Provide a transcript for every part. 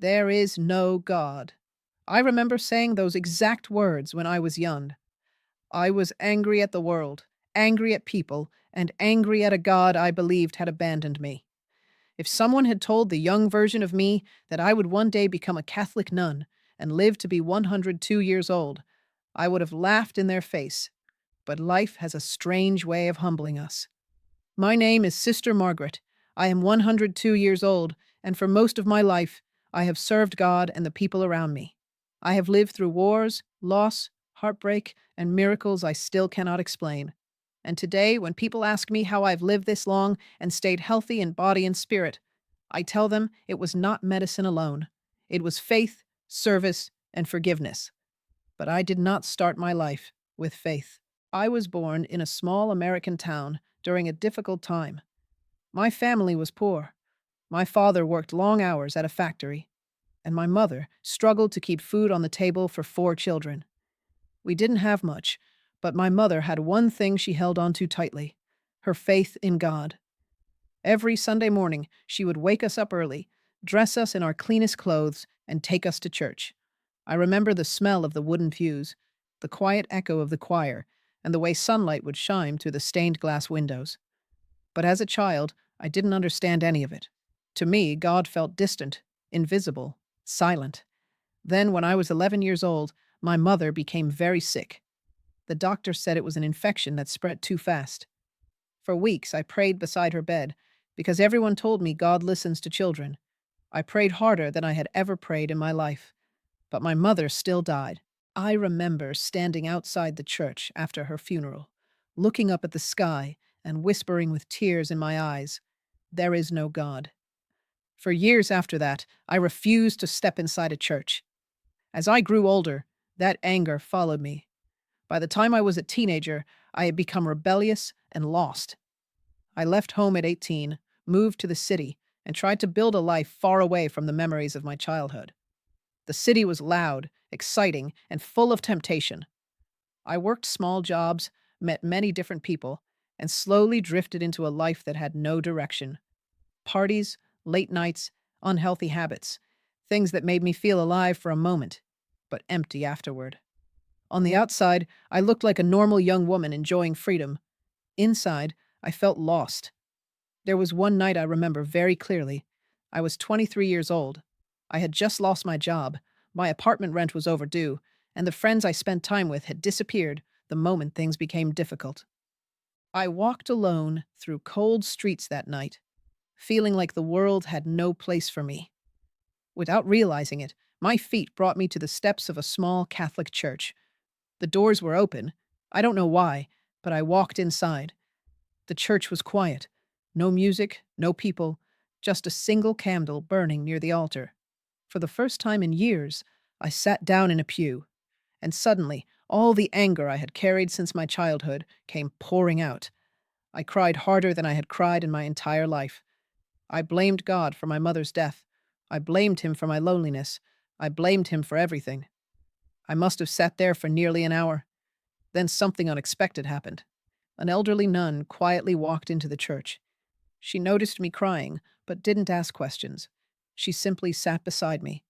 There is no God. I remember saying those exact words when I was young. I was angry at the world, angry at people, and angry at a God I believed had abandoned me. If someone had told the young version of me that I would one day become a Catholic nun and live to be 102 years old, I would have laughed in their face. But life has a strange way of humbling us. My name is Sister Margaret. I am 102 years old, and for most of my life, I have served God and the people around me. I have lived through wars, loss, heartbreak, and miracles I still cannot explain. And today, when people ask me how I've lived this long and stayed healthy in body and spirit, I tell them it was not medicine alone. It was faith, service, and forgiveness. But I did not start my life with faith. I was born in a small American town during a difficult time. My family was poor. My father worked long hours at a factory, and my mother struggled to keep food on the table for four children. We didn't have much, but my mother had one thing she held on to tightly: her faith in God. Every Sunday morning, she would wake us up early, dress us in our cleanest clothes, and take us to church. I remember the smell of the wooden pews, the quiet echo of the choir, and the way sunlight would shine through the stained glass windows. But as a child, I didn't understand any of it. To me, God felt distant, invisible, silent. Then, when I was 11 years old, my mother became very sick. The doctor said it was an infection that spread too fast. For weeks, I prayed beside her bed because everyone told me God listens to children. I prayed harder than I had ever prayed in my life. But my mother still died. I remember standing outside the church after her funeral, looking up at the sky and whispering with tears in my eyes, "There is no God." For years after that, I refused to step inside a church. As I grew older, that anger followed me. By the time I was a teenager, I had become rebellious and lost. I left home at 18, moved to the city, and tried to build a life far away from the memories of my childhood. The city was loud, exciting, and full of temptation. I worked small jobs, met many different people, and slowly drifted into a life that had no direction. Parties, late nights, unhealthy habits, things that made me feel alive for a moment, but empty afterward. On the outside, I looked like a normal young woman enjoying freedom. Inside, I felt lost. There was one night I remember very clearly. I was 23 years old. I had just lost my job, my apartment rent was overdue, and the friends I spent time with had disappeared the moment things became difficult. I walked alone through cold streets that night, feeling like the world had no place for me. Without realizing it, my feet brought me to the steps of a small Catholic church. The doors were open. I don't know why, but I walked inside. The church was quiet. No music, no people, just a single candle burning near the altar. For the first time in years, I sat down in a pew, and suddenly all the anger I had carried since my childhood came pouring out. I cried harder than I had cried in my entire life. I blamed God for my mother's death. I blamed him for my loneliness. I blamed him for everything. I must have sat there for nearly an hour. Then something unexpected happened. An elderly nun quietly walked into the church. She noticed me crying, but didn't ask questions. She simply sat beside me.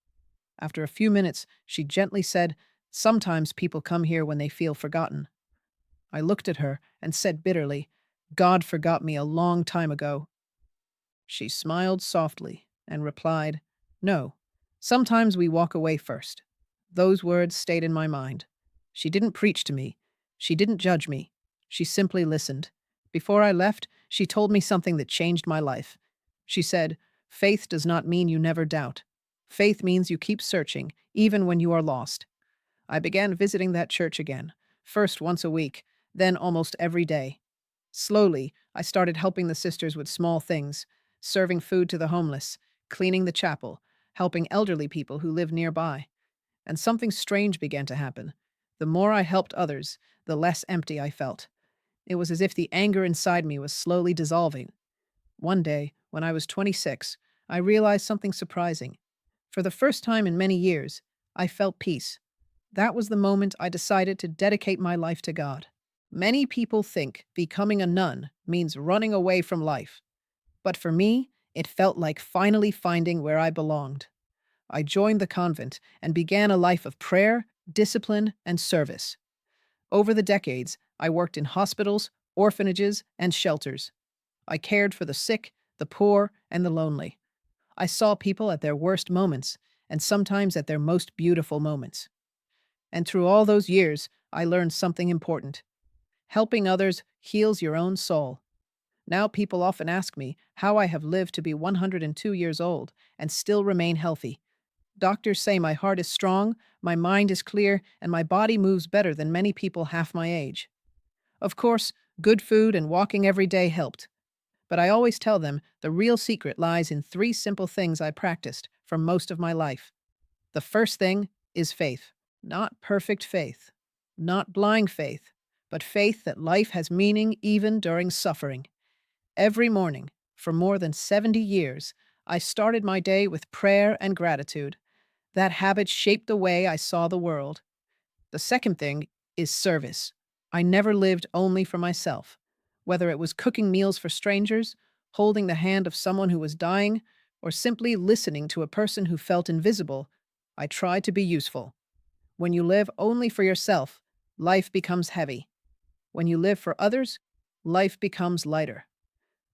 After a few minutes, she gently said, "Sometimes people come here when they feel forgotten." I looked at her and said bitterly, "God forgot me a long time ago." She smiled softly and replied, "No, sometimes we walk away first." Those words stayed in my mind. She didn't preach to me. She didn't judge me. She simply listened. Before I left, she told me something that changed my life. She said, "Faith does not mean you never doubt. Faith means you keep searching, even when you are lost." I began visiting that church again, first once a week, then almost every day. Slowly, I started helping the sisters with small things, serving food to the homeless, cleaning the chapel, helping elderly people who lived nearby. And something strange began to happen. The more I helped others, the less empty I felt. It was as if the anger inside me was slowly dissolving. One day, when I was 26, I realized something surprising. For the first time in many years, I felt peace. That was the moment I decided to dedicate my life to God. Many people think becoming a nun means running away from life. But for me, it felt like finally finding where I belonged. I joined the convent and began a life of prayer, discipline, and service. Over the decades, I worked in hospitals, orphanages, and shelters. I cared for the sick, the poor, and the lonely. I saw people at their worst moments, and sometimes at their most beautiful moments. And through all those years, I learned something important. Helping others heals your own soul. Now people often ask me how I have lived to be 102 years old and still remain healthy. Doctors say my heart is strong, my mind is clear, and my body moves better than many people half my age. Of course, good food and walking every day helped. But I always tell them the real secret lies in three simple things I practiced for most of my life. The first thing is faith. Not perfect faith, not blind faith, but faith that life has meaning even during suffering. Every morning, for more than 70 years, I started my day with prayer and gratitude. That habit shaped the way I saw the world. The second thing is service. I never lived only for myself. Whether it was cooking meals for strangers, holding the hand of someone who was dying, or simply listening to a person who felt invisible, I tried to be useful. When you live only for yourself, life becomes heavy. When you live for others, life becomes lighter.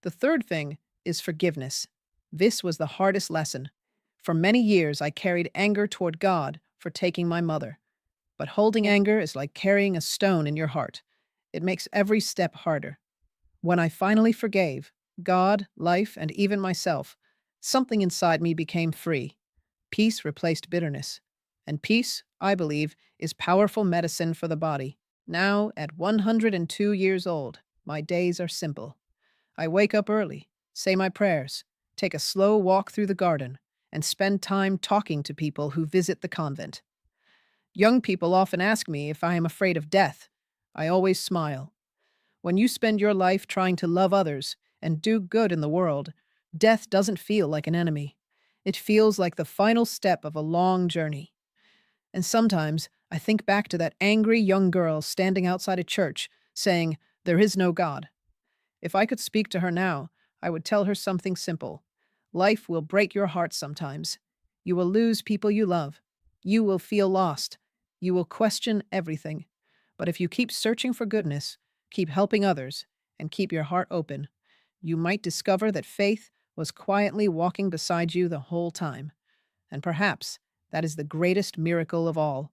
The third thing is forgiveness. This was the hardest lesson. For many years, I carried anger toward God for taking my mother. But holding anger is like carrying a stone in your heart. It makes every step harder. When I finally forgave God, life, and even myself, something inside me became free. Peace replaced bitterness. And peace, I believe, is powerful medicine for the body. Now, at 102 years old, my days are simple. I wake up early, say my prayers, take a slow walk through the garden, and spend time talking to people who visit the convent. Young people often ask me if I am afraid of death. I always smile. When you spend your life trying to love others and do good in the world, death doesn't feel like an enemy. It feels like the final step of a long journey. And sometimes I think back to that angry young girl standing outside a church saying, "There is no God." If I could speak to her now, I would tell her something simple. Life will break your heart sometimes. You will lose people you love. You will feel lost. You will question everything. But if you keep searching for goodness, keep helping others, and keep your heart open, you might discover that faith was quietly walking beside you the whole time. And perhaps that is the greatest miracle of all.